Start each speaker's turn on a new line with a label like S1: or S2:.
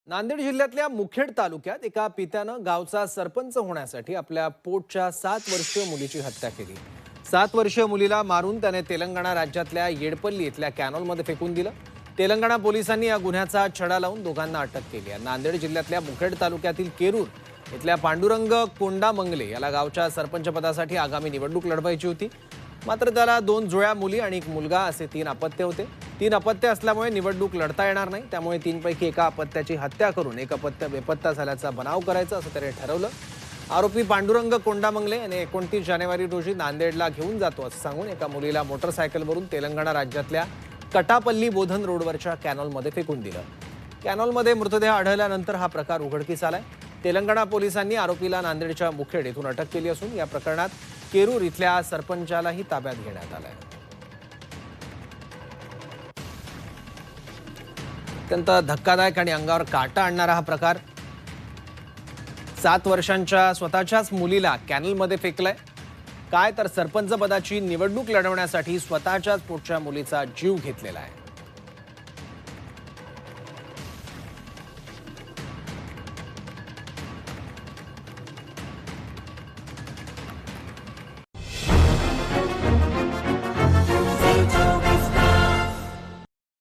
S1: नांदेड जिल्ह्यातल्या मुखेड तालुक्यात एका पित्यानं गावचा सरपंच होण्यासाठी आपल्या पोटच्या 7 वर्षीय मुलीची हत्या केली। 7 वर्षीय मुलीला मारून त्याने तेलंगणा राज्यातल्या येडपल्ली इथल्या कॅनॉलमध्ये फेकून दिलं। तेलंगणा पोलिसांनी या गुन्ह्याचा छडा लावून दोघांना अटक केली आहे। नांदेड जिल्ह्यातल्या मुखेड तालुक्यातील केरूर इथल्या पांडुरंग कोंडामंगले याला गावच्या सरपंच पदासाठी आगामी निवडणूक लढवायची होती, मात्र त्याला 2 जुळ्या मुली आणि 1 मुलगा असे 3 अपत्य होते। 3 अपत्य असल्यामुळे निवडणूक लढता येणार नाही, त्यामुळे 3 पैकी एका अपत्याची हत्या करून एक अपत्य बेपत्ता झाल्याचा बनाव करायचा असं त्याने ठरवलं। आरोपी पांडुरंग कोंडामंगले याने 29 जानेवारी रोजी नांदेडला घेऊन जातो असं सांगून एका मुलीला मोटरसायकलवरून तेलंगणा राज्यातल्या कटापल्ली बोधन रोडवरच्या कॅनॉलमध्ये फेकून दिलं। कॅनॉलमध्ये मृतदेह आढळल्यानंतर हा प्रकार उघडकीस आलाय। तेलंगणा पोलिसांनी आरोपीला नांदेडच्या मुखेड येथून अटक केली असून या प्रकरणात केरूर इथल्या सरपंचालाही ताब्यात घेण्यात आलंय। अत्यंत धक्कादायक आणि अंगावर काटा आणणारा हा प्रकार। 7 वर्षांच्या स्वतःच्याच मुलीला कॅनलमध्ये फेकलंय, काय तर सरपंच पदाची निवडणूक लढवण्यासाठी स्वतःच्याच पोटच्या मुलीचा जीव घेतलेला आहे।